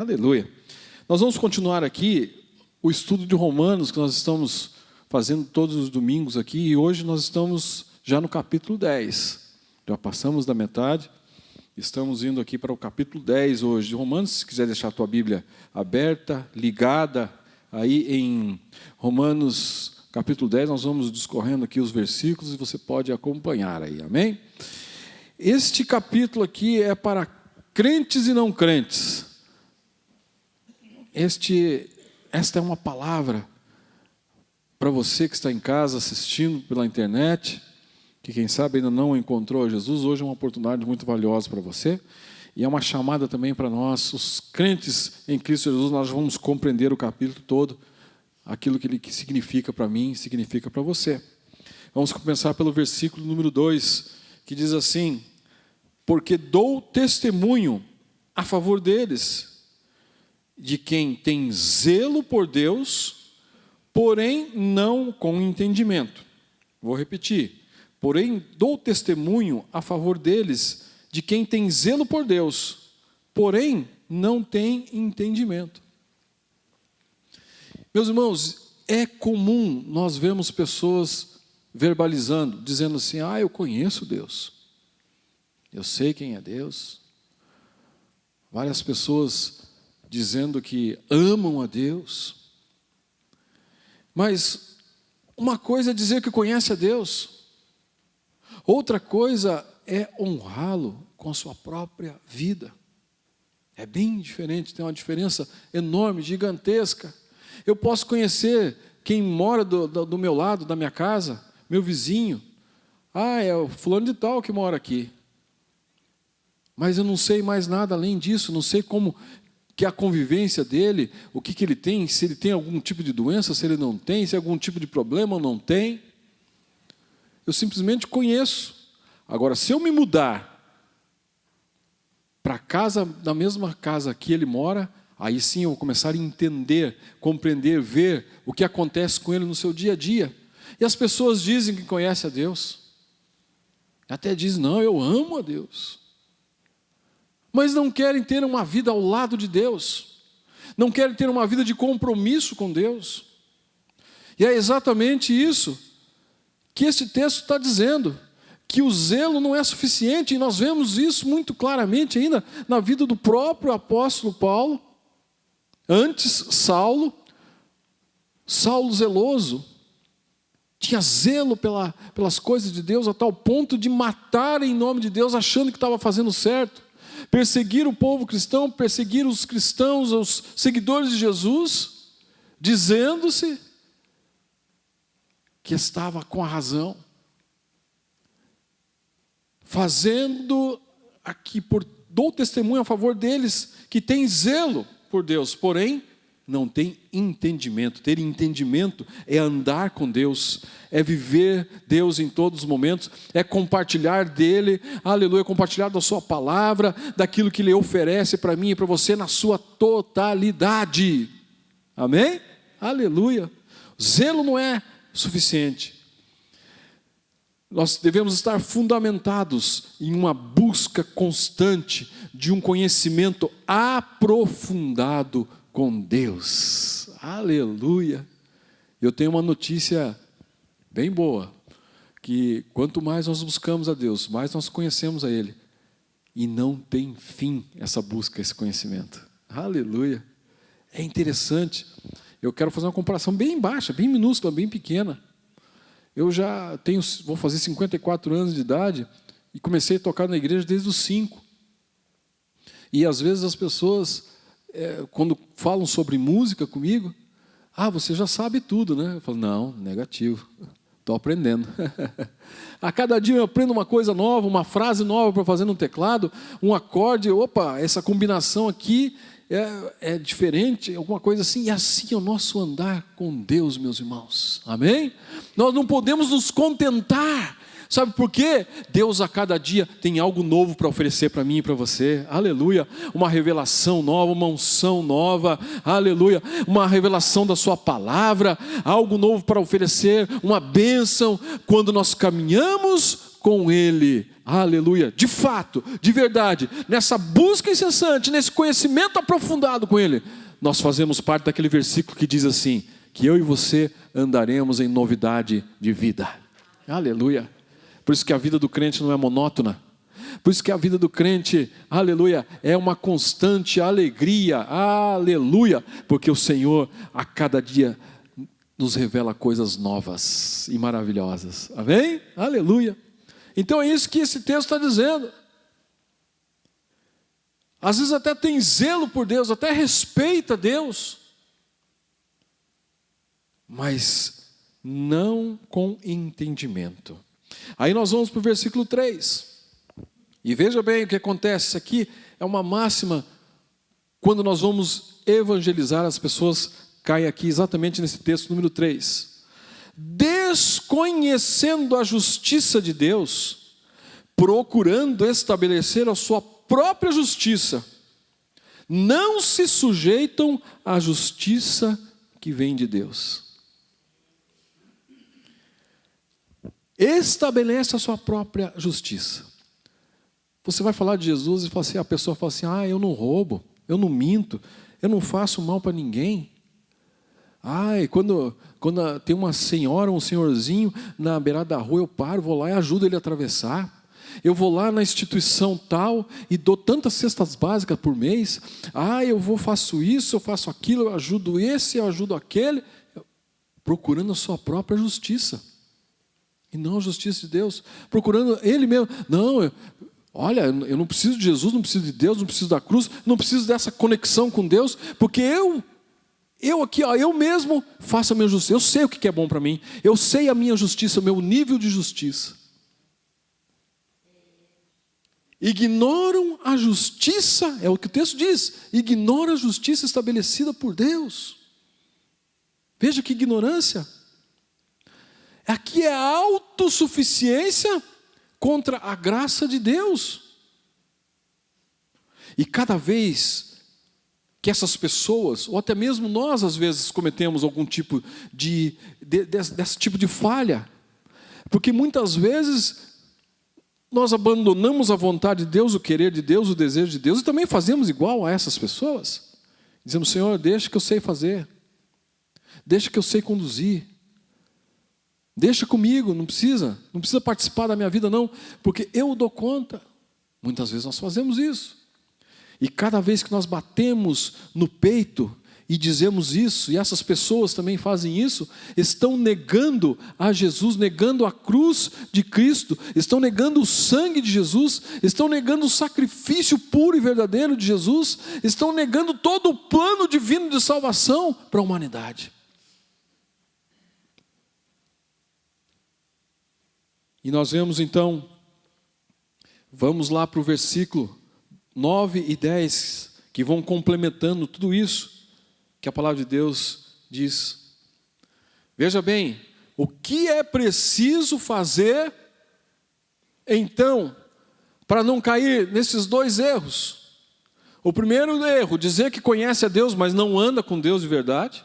Aleluia. Nós vamos continuar aqui o estudo de Romanos, que nós estamos fazendo todos os domingos aqui, e hoje nós estamos já no capítulo 10. Já passamos da metade, estamos indo aqui para o capítulo 10 hoje de Romanos. Se quiser deixar a tua Bíblia aberta, ligada, aí em Romanos capítulo 10, nós vamos discorrendo aqui os versículos e você pode acompanhar aí, amém? Este capítulo aqui é para crentes e não crentes. Esta é uma palavra para você que está em casa assistindo pela internet, que quem sabe ainda não encontrou Jesus. Hoje é uma oportunidade muito valiosa para você, e é uma chamada também para nós, os crentes em Cristo Jesus. Nós vamos compreender o capítulo todo, aquilo que ele significa para mim, significa para você. Vamos começar pelo versículo número 2, que diz assim: porque dou testemunho a favor deles, de quem tem zelo por Deus, porém não com entendimento. Vou repetir. Porém, dou testemunho a favor deles, de quem tem zelo por Deus, porém não tem entendimento. Meus irmãos, é comum nós vermos pessoas verbalizando, dizendo assim: eu conheço Deus, eu sei quem é Deus. Várias pessoas dizendo que amam a Deus. Mas uma coisa é dizer que conhece a Deus, outra coisa é honrá-lo com a sua própria vida. É bem diferente, tem uma diferença enorme, gigantesca. Eu posso conhecer quem mora do meu lado, da minha casa, meu vizinho. É o fulano de tal que mora aqui. Mas eu não sei mais nada além disso, não sei como que a convivência dele, o que ele tem, se ele tem algum tipo de doença, se ele não tem, se é algum tipo de problema ou não tem. Eu simplesmente conheço. Agora, se eu me mudar para casa, da mesma casa que ele mora, aí sim eu vou começar a entender, compreender, ver o que acontece com ele no seu dia a dia. E as pessoas dizem que conhecem a Deus. Até dizem: não, eu amo a Deus. Mas não querem ter uma vida ao lado de Deus, não querem ter uma vida de compromisso com Deus. E é exatamente isso que este texto está dizendo, que o zelo não é suficiente, e nós vemos isso muito claramente ainda na vida do próprio apóstolo Paulo. Antes, Saulo zeloso, tinha zelo pelas coisas de Deus, a tal ponto de matar em nome de Deus, achando que estava fazendo certo. Perseguir o povo cristão, perseguir os cristãos, os seguidores de Jesus, dizendo-se que estava com a razão, fazendo aqui, dou testemunho a favor deles, que tem zelo por Deus, porém não tem entendimento. Ter entendimento é andar com Deus, é viver Deus em todos os momentos, é compartilhar dele, aleluia, compartilhar da sua palavra, daquilo que ele oferece para mim e para você na sua totalidade. Amém? Aleluia. Zelo não é suficiente. Nós devemos estar fundamentados em uma busca constante de um conhecimento aprofundado com Deus. Aleluia. Eu tenho uma notícia bem boa, que quanto mais nós buscamos a Deus, mais nós conhecemos a Ele, e não tem fim essa busca, esse conhecimento. Aleluia. É interessante. Eu quero fazer uma comparação bem baixa, bem minúscula, bem pequena. Eu já vou fazer 54 anos de idade, e comecei a tocar na igreja desde os 5. E às vezes as pessoas, quando falam sobre música comigo, você já sabe tudo, né? Eu falo: não, negativo, estou aprendendo. A cada dia eu aprendo uma coisa nova, uma frase nova para fazer no teclado, um acorde, essa combinação aqui é diferente, alguma coisa assim. E assim é o nosso andar com Deus, meus irmãos. Amém? Nós não podemos nos contentar. Sabe por quê? Deus a cada dia tem algo novo para oferecer para mim e para você. Aleluia. Uma revelação nova, uma unção nova. Aleluia. Uma revelação da sua palavra, algo novo para oferecer, uma bênção quando nós caminhamos com Ele. aleluia, de fato, de verdade, nessa busca incessante, nesse conhecimento aprofundado com Ele, nós fazemos parte daquele versículo que diz assim, que eu e você andaremos em novidade de vida. Aleluia. Por isso que a vida do crente não é monótona. Por isso que a vida do crente, aleluia, é uma constante alegria, aleluia, porque o Senhor a cada dia nos revela coisas novas e maravilhosas, amém? Aleluia. Então é isso que esse texto está dizendo. Às vezes até tem zelo por Deus, até respeita Deus, mas não com entendimento. Aí nós vamos para o versículo 3. E veja bem o que acontece. Isso aqui é uma máxima. Quando nós vamos evangelizar, as pessoas caem aqui exatamente nesse texto número 3. Desconhecendo a justiça de Deus, procurando estabelecer a sua própria justiça, não se sujeitam à justiça que vem de Deus. Estabelece a sua própria justiça. Você vai falar de Jesus e fala assim, a pessoa fala assim, eu não roubo, eu não minto, eu não faço mal para ninguém. Quando tem uma senhora, um senhorzinho na beirada da rua, eu paro, vou lá e ajudo ele a atravessar. Eu vou lá na instituição tal e dou tantas cestas básicas por mês. Faço isso, eu faço aquilo, eu ajudo esse, eu ajudo aquele. Procurando a sua própria justiça. E não a justiça de Deus. Procurando Ele mesmo. Eu não preciso de Jesus, não preciso de Deus, não preciso da cruz, não preciso dessa conexão com Deus, porque eu mesmo faço a minha justiça. Eu sei o que é bom para mim. Eu sei a minha justiça, o meu nível de justiça. Ignoram a justiça, é o que o texto diz, ignora a justiça estabelecida por Deus. Veja que ignorância. Aqui é a autossuficiência contra a graça de Deus. E cada vez que essas pessoas, ou até mesmo nós às vezes cometemos algum tipo desse tipo de falha, porque muitas vezes nós abandonamos a vontade de Deus, o querer de Deus, o desejo de Deus, e também fazemos igual a essas pessoas. Dizemos, Senhor, deixa que eu sei fazer, deixa que eu sei conduzir, deixa comigo, não precisa participar da minha vida não, porque eu dou conta. Muitas vezes nós fazemos isso. E cada vez que nós batemos no peito e dizemos isso, e essas pessoas também fazem isso, estão negando a Jesus, negando a cruz de Cristo, estão negando o sangue de Jesus, estão negando o sacrifício puro e verdadeiro de Jesus, estão negando todo o plano divino de salvação para a humanidade. E nós vemos então, vamos lá para o versículo 9 e 10, que vão complementando tudo isso que a palavra de Deus diz. Veja bem, o que é preciso fazer, então, para não cair nesses dois erros? O primeiro erro, dizer que conhece a Deus, mas não anda com Deus de verdade.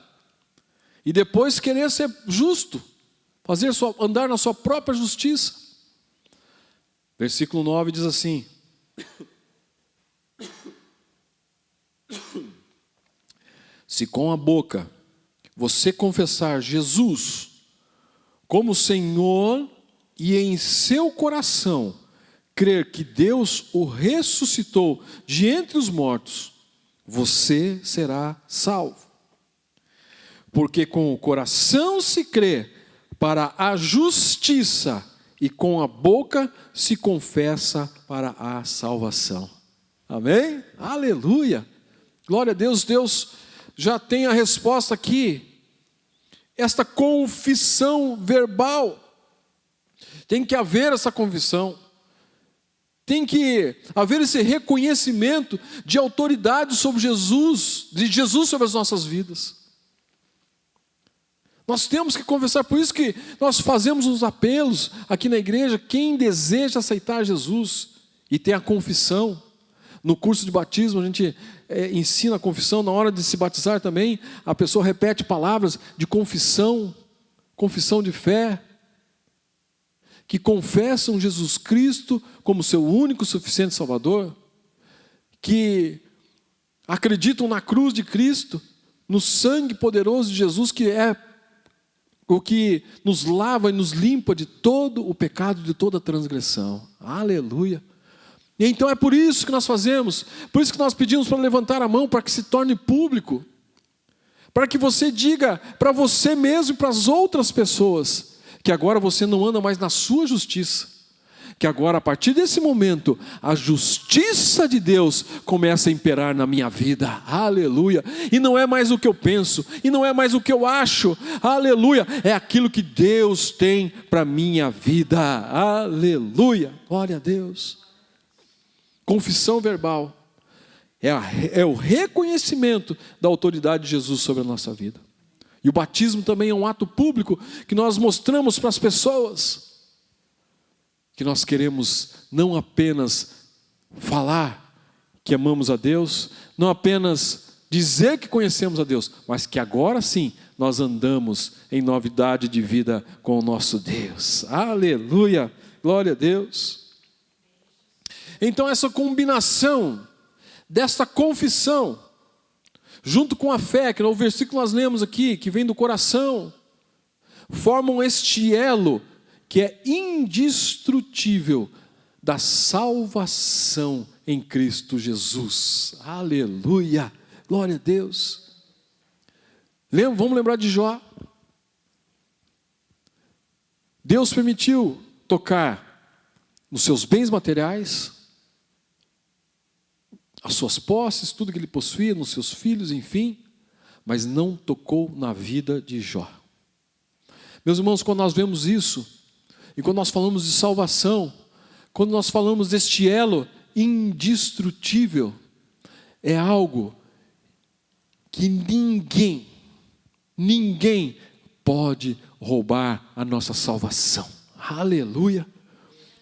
E depois querer ser justo, andar na sua própria justiça. Versículo 9 diz assim: se com a boca você confessar Jesus como Senhor e em seu coração crer que Deus o ressuscitou de entre os mortos, você será salvo. Porque com o coração se crê para a justiça e com a boca se confessa para a salvação. Amém? Aleluia! Glória a Deus. Deus já tem a resposta aqui. Esta confissão verbal. Tem que haver essa confissão. Tem que haver esse reconhecimento de autoridade sobre Jesus, de Jesus sobre as nossas vidas. Nós temos que conversar, por isso que nós fazemos uns apelos aqui na igreja. Quem deseja aceitar Jesus e tem a confissão, no curso de batismo a gente ensina a confissão, na hora de se batizar também, a pessoa repete palavras de confissão, confissão de fé. que confessam Jesus Cristo como seu único e suficiente Salvador, que acreditam na cruz de Cristo, no sangue poderoso de Jesus, que é o que nos lava e nos limpa de todo o pecado, de toda a transgressão. Aleluia! E então é por isso que nós fazemos, por isso que nós pedimos para levantar a mão, para que se torne público, para que você diga para você mesmo e para as outras pessoas, que agora você não anda mais na sua justiça, que agora a partir desse momento, a justiça de Deus começa a imperar na minha vida, aleluia, e não é mais o que eu penso, e não é mais o que eu acho, aleluia, é aquilo que Deus tem para a minha vida, aleluia, glória a Deus. Confissão verbal é o reconhecimento da autoridade de Jesus sobre a nossa vida. E o batismo também é um ato público que nós mostramos para as pessoas que nós queremos não apenas falar que amamos a Deus, não apenas dizer que conhecemos a Deus, mas que agora sim nós andamos em novidade de vida com o nosso Deus. Aleluia, glória a Deus. Então essa combinação desta confissão, junto com a fé, que no versículo que nós lemos aqui, que vem do coração, formam este elo que é indestrutível da salvação em Cristo Jesus. Aleluia, glória a Deus. Vamos lembrar de Jó. Deus permitiu tocar nos seus bens materiais, as suas posses, tudo que ele possuía, nos seus filhos, enfim, mas não tocou na vida de Jó. Meus irmãos, quando nós vemos isso, e quando nós falamos de salvação, quando nós falamos deste elo indestrutível, é algo que ninguém pode roubar a nossa salvação. Aleluia!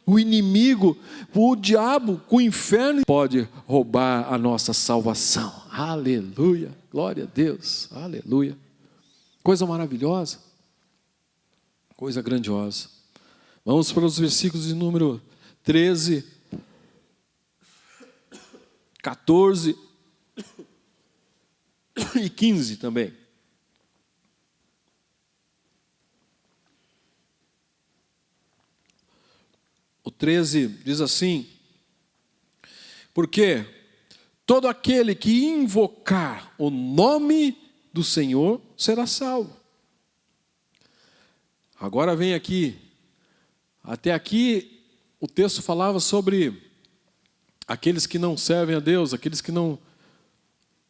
O inimigo, o diabo, o inferno pode roubar a nossa salvação. Aleluia, glória a Deus, aleluia. Coisa maravilhosa, coisa grandiosa. Vamos para os versículos de número 13, 14 e 15 também. O 13 diz assim: porque todo aquele que invocar o nome do Senhor será salvo. Agora vem aqui, até aqui o texto falava sobre aqueles que não servem a Deus, aqueles que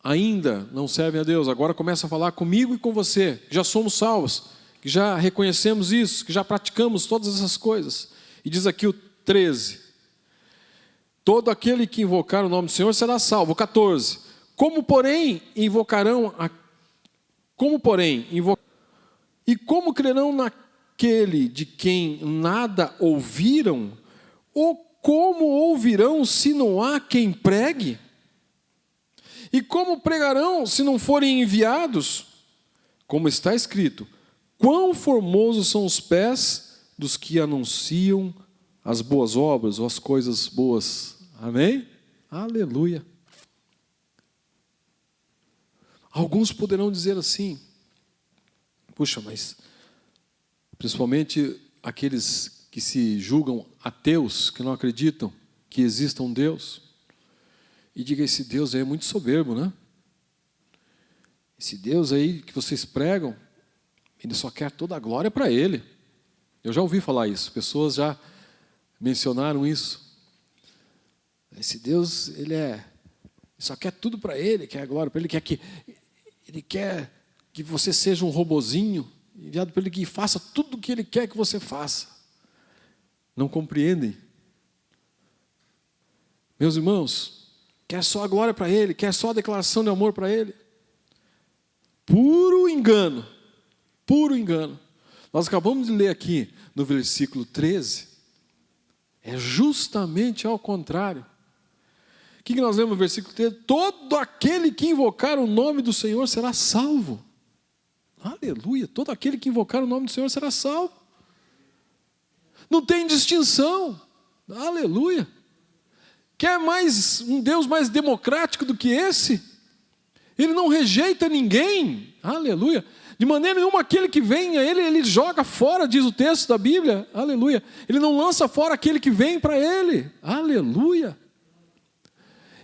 ainda não servem a Deus. Agora começa a falar comigo e com você, que já somos salvos, que já reconhecemos isso, que já praticamos todas essas coisas. E diz aqui o 13: todo aquele que invocar o nome do Senhor será salvo. O 14: como porém e como crerão naquele de quem nada ouviram? Ou como ouvirão se não há quem pregue? E como pregarão se não forem enviados? Como está escrito: quão formosos são os pés dos que anunciam as boas obras ou as coisas boas. Amém? Aleluia. Alguns poderão dizer assim: puxa, mas principalmente aqueles que se julgam ateus, que não acreditam que exista um Deus, e diga: esse Deus aí é muito soberbo, né? Esse Deus aí que vocês pregam, ele só quer toda a glória para ele. Eu já ouvi falar isso, pessoas já mencionaram isso. Esse Deus, ele só quer tudo para ele, quer a glória para ele, ele quer que você seja um robozinho enviado por ele, que faça tudo o que ele quer que você faça. Não compreendem? Meus irmãos, quer só a glória para ele, quer só a declaração de amor para ele. Puro engano, puro engano. Nós acabamos de ler aqui no versículo 13, é justamente ao contrário. O que nós lemos no versículo 13? Todo aquele que invocar o nome do Senhor será salvo. Aleluia, todo aquele que invocar o nome do Senhor será salvo. Não tem distinção. Aleluia. Quer mais um Deus mais democrático do que esse? Ele não rejeita ninguém. Aleluia. De maneira nenhuma aquele que vem a ele joga fora, diz o texto da Bíblia. Aleluia. Ele não lança fora aquele que vem para ele. Aleluia.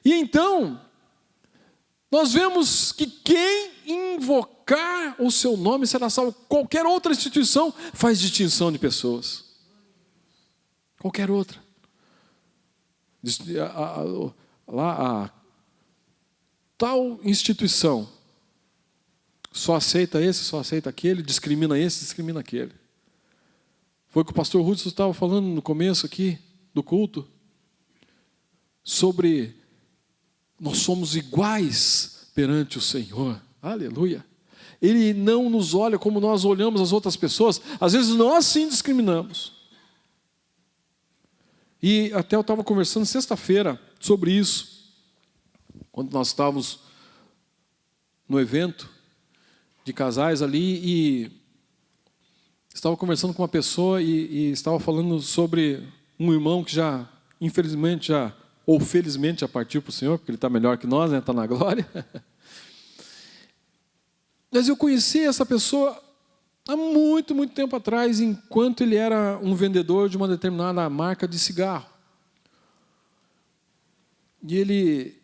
E então, nós vemos que quem invocar o seu nome será salvo. Qualquer outra instituição faz distinção de pessoas. Qualquer outra. A tal instituição só aceita esse, só aceita aquele, discrimina esse, discrimina aquele. Foi o que o pastor Ruth estava falando no começo aqui do culto, sobre nós somos iguais perante o Senhor. Aleluia. Ele não nos olha como nós olhamos as outras pessoas. Às vezes nós sim discriminamos. E até eu estava conversando sexta-feira sobre isso, quando nós estávamos no evento de casais ali, e estava conversando com uma pessoa e estava falando sobre um irmão que já, infelizmente, ou felizmente já partiu para o Senhor, porque ele está melhor que nós, né? Está na glória. Mas eu conheci essa pessoa há muito, muito tempo atrás, enquanto ele era um vendedor de uma determinada marca de cigarro. E ele,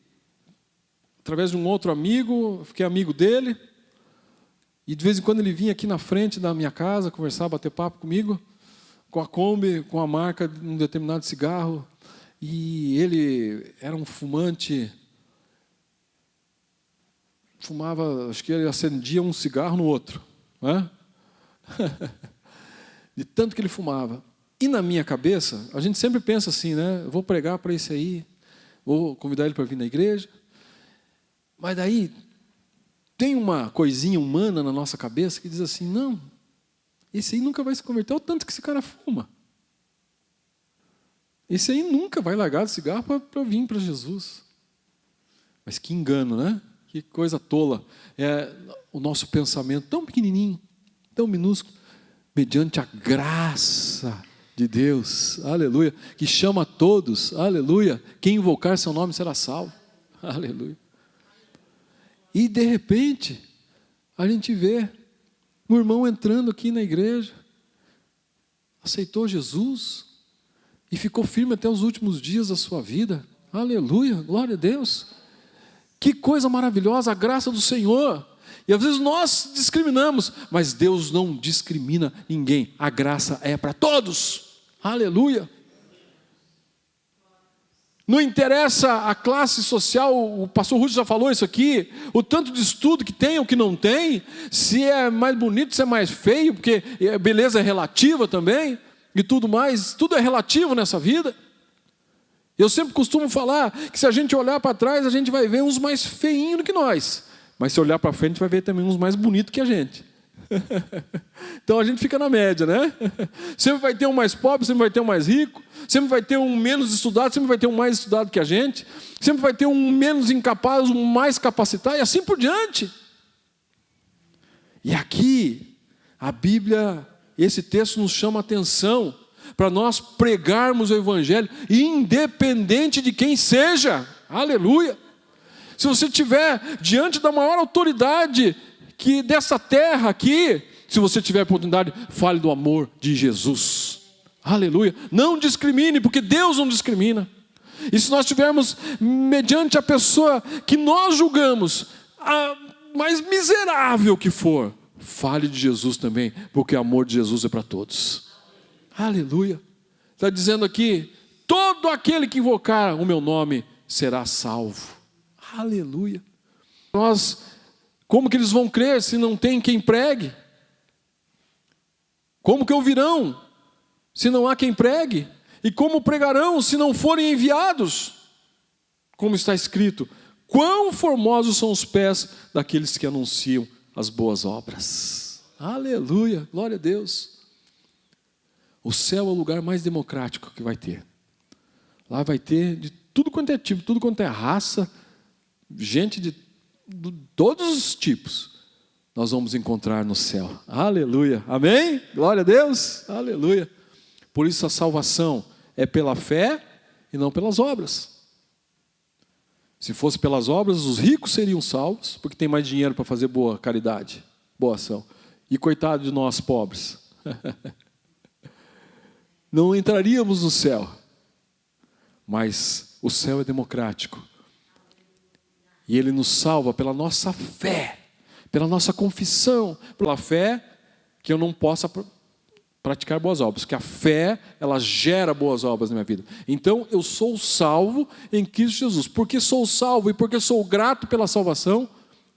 através de um outro amigo, fiquei amigo dele, e de vez em quando ele vinha aqui na frente da minha casa, conversar, bater papo comigo, com a Kombi, com a marca de um determinado cigarro, e ele era um fumante, fumava, acho que ele acendia um cigarro no outro, né? De tanto que ele fumava. E na minha cabeça, a gente sempre pensa assim, né? Eu vou pregar para esse aí, vou convidar ele para vir na igreja. Mas daí tem uma coisinha humana na nossa cabeça que diz assim, não, esse aí nunca vai se converter, olha o tanto que esse cara fuma. Esse aí nunca vai largar o cigarro para vir para Jesus. Mas que engano, né? Que coisa tola. É o nosso pensamento tão pequenininho, tão minúsculo, mediante a graça de Deus, aleluia, que chama a todos, aleluia, quem invocar seu nome será salvo, aleluia. E de repente, a gente vê um irmão entrando aqui na igreja, aceitou Jesus e ficou firme até os últimos dias da sua vida, aleluia, glória a Deus. Que coisa maravilhosa, a graça do Senhor. E às vezes nós discriminamos, mas Deus não discrimina ninguém. A graça é para todos. Aleluia. Não interessa a classe social, o pastor Ruth já falou isso aqui, o tanto de estudo que tem ou que não tem, se é mais bonito, se é mais feio, porque beleza é relativa também, e tudo mais, tudo é relativo nessa vida. Eu sempre costumo falar que se a gente olhar para trás, a gente vai ver uns mais feinhos do que nós. Mas se olhar para frente, vai ver também uns mais bonitos que a gente. Então a gente fica na média, né? Sempre vai ter um mais pobre, sempre vai ter um mais rico, sempre vai ter um menos estudado, sempre vai ter um mais estudado que a gente, sempre vai ter um menos incapaz, um mais capacitado, e assim por diante. E aqui, a Bíblia, esse texto nos chama a atenção para nós pregarmos o Evangelho, independente de quem seja. Aleluia! Se você estiver diante da maior autoridade que dessa terra aqui, se você tiver oportunidade, fale do amor de Jesus. Aleluia! Não discrimine, porque Deus não discrimina. E se nós tivermos, mediante a pessoa que nós julgamos, a mais miserável que for, fale de Jesus também, porque o amor de Jesus é para todos. Aleluia! Está dizendo aqui, todo aquele que invocar o meu nome será salvo. Aleluia! Como que eles vão crer se não tem quem pregue? Como que ouvirão se não há quem pregue? E como pregarão se não forem enviados? Como está escrito, quão formosos são os pés daqueles que anunciam as boas obras. Aleluia, glória a Deus. O céu é o lugar mais democrático que vai ter. Lá vai ter de tudo quanto é tipo, tudo quanto é raça, gente de todos os tipos, nós vamos encontrar no céu. Aleluia, amém? Glória a Deus, aleluia. Por isso a salvação é pela fé e não pelas obras. Se fosse pelas obras, os ricos seriam salvos, porque tem mais dinheiro para fazer boa caridade, boa ação. E coitado de nós pobres. Não entraríamos no céu. Mas o céu é democrático. E Ele nos salva pela nossa fé, pela nossa confissão, pela fé que eu não possa praticar boas obras, porque a fé, ela gera boas obras na minha vida. Então, eu sou salvo em Cristo Jesus. Porque sou salvo e porque sou grato pela salvação,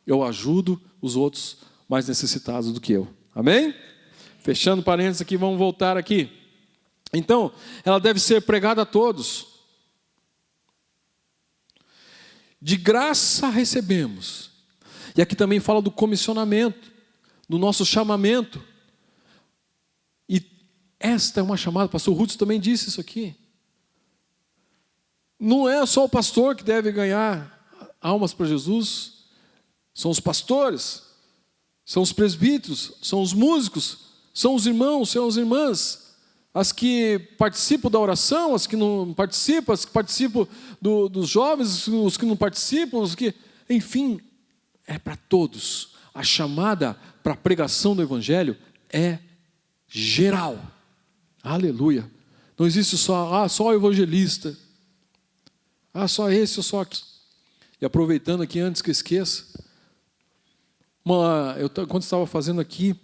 eu ajudo os outros mais necessitados do que eu. Amém? Fechando parênteses aqui, vamos voltar aqui. Então, ela deve ser pregada a todos. De graça recebemos. E aqui também fala do comissionamento, do nosso chamamento. E esta é uma chamada, o pastor Ruth também disse isso aqui. Não é só o pastor que deve ganhar almas para Jesus, são os pastores, são os presbíteros, são os músicos, são os irmãos, são as irmãs, as que participam da oração, as que não participam, as que participam dos jovens, os que não participam, enfim, é para todos. A chamada para a pregação do Evangelho é geral. Aleluia. Não existe só o evangelista. Só esse ou só aquele. E aproveitando aqui, antes que eu esqueça, quando estava fazendo aqui,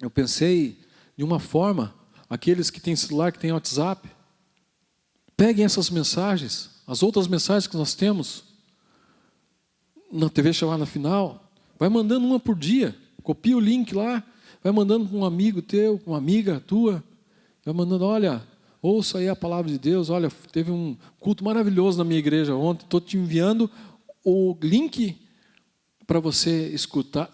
eu pensei de uma forma, aqueles que têm celular, que têm WhatsApp, peguem essas mensagens, as outras mensagens que nós temos, na TV chamada Final, vai mandando uma por dia, copia o link lá, vai mandando para um amigo teu, uma amiga tua, vai mandando, olha, ouça aí a palavra de Deus, olha, teve um culto maravilhoso na minha igreja ontem, estou te enviando o link para você escutar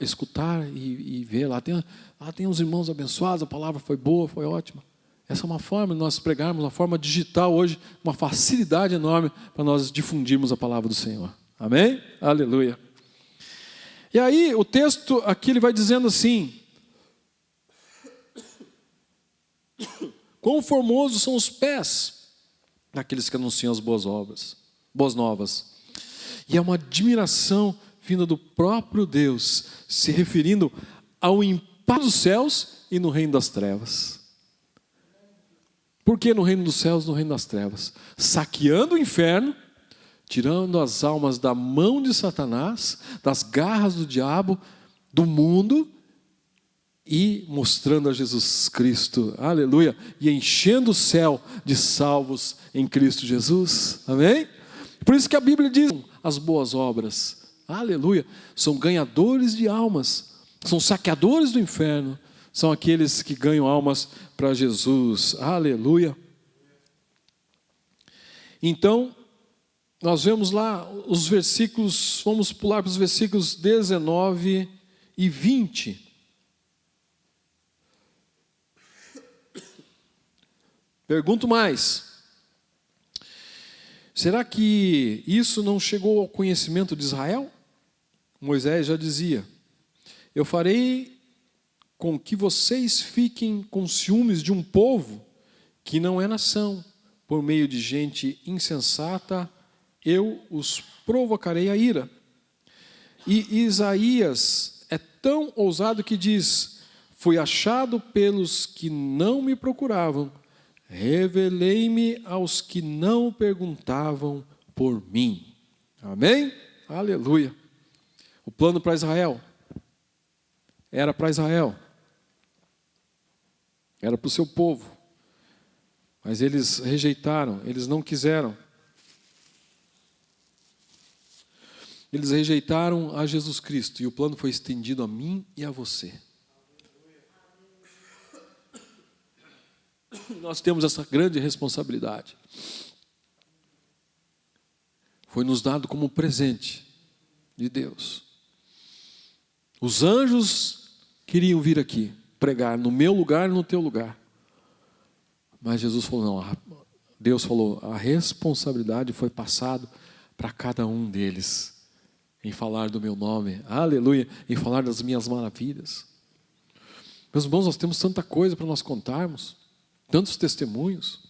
e ver lá. Tem uns irmãos abençoados, a palavra foi boa, foi ótima. Essa é uma forma de nós pregarmos, uma forma digital hoje, uma facilidade enorme para nós difundirmos a palavra do Senhor. Amém? Aleluia. E aí, o texto aqui ele vai dizendo assim: quão formosos são os pés daqueles que anunciam as boas obras, boas novas. E é uma admiração vinda do próprio Deus, se referindo ao impacto dos céus e no reino das trevas. Por que no reino dos céus e no reino das trevas? Saqueando o inferno, tirando as almas da mão de Satanás, das garras do diabo, do mundo, e mostrando a Jesus Cristo, aleluia, e enchendo o céu de salvos em Cristo Jesus, amém? Por isso que a Bíblia diz, as boas obras, aleluia, são ganhadores de almas, são saqueadores do inferno, são aqueles que ganham almas para Jesus, aleluia. Então, nós vemos lá os versículos, vamos pular para os versículos 19 e 20. Pergunto mais, será que isso não chegou ao conhecimento de Israel? Moisés já dizia, eu farei com que vocês fiquem com ciúmes de um povo que não é nação, por meio de gente insensata, eu os provocarei a ira. E Isaías é tão ousado que diz, fui achado pelos que não me procuravam, revelei-me aos que não perguntavam por mim. Amém? Aleluia. O plano para Israel era para Israel, era para o seu povo, mas eles rejeitaram, eles não quiseram. Eles rejeitaram a Jesus Cristo e o plano foi estendido a mim e a você. Nós temos essa grande responsabilidade. Foi nos dado como presente de Deus. Os anjos queriam vir aqui pregar no meu lugar e no teu lugar. Mas Jesus falou, não, Deus falou, a responsabilidade foi passada para cada um deles, em falar do meu nome, aleluia, em falar das minhas maravilhas. Meus irmãos, nós temos tanta coisa para nós contarmos. Tantos testemunhos.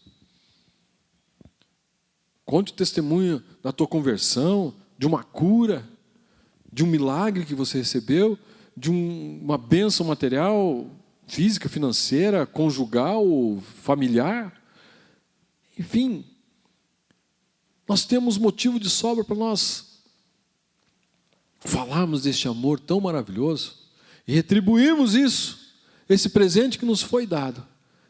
Conte o testemunho da tua conversão, de uma cura, de um milagre que você recebeu, de uma bênção material, física, financeira, conjugal, familiar. Enfim, nós temos motivo de sobra para nós falarmos deste amor tão maravilhoso e retribuirmos isso, esse presente que nos foi dado.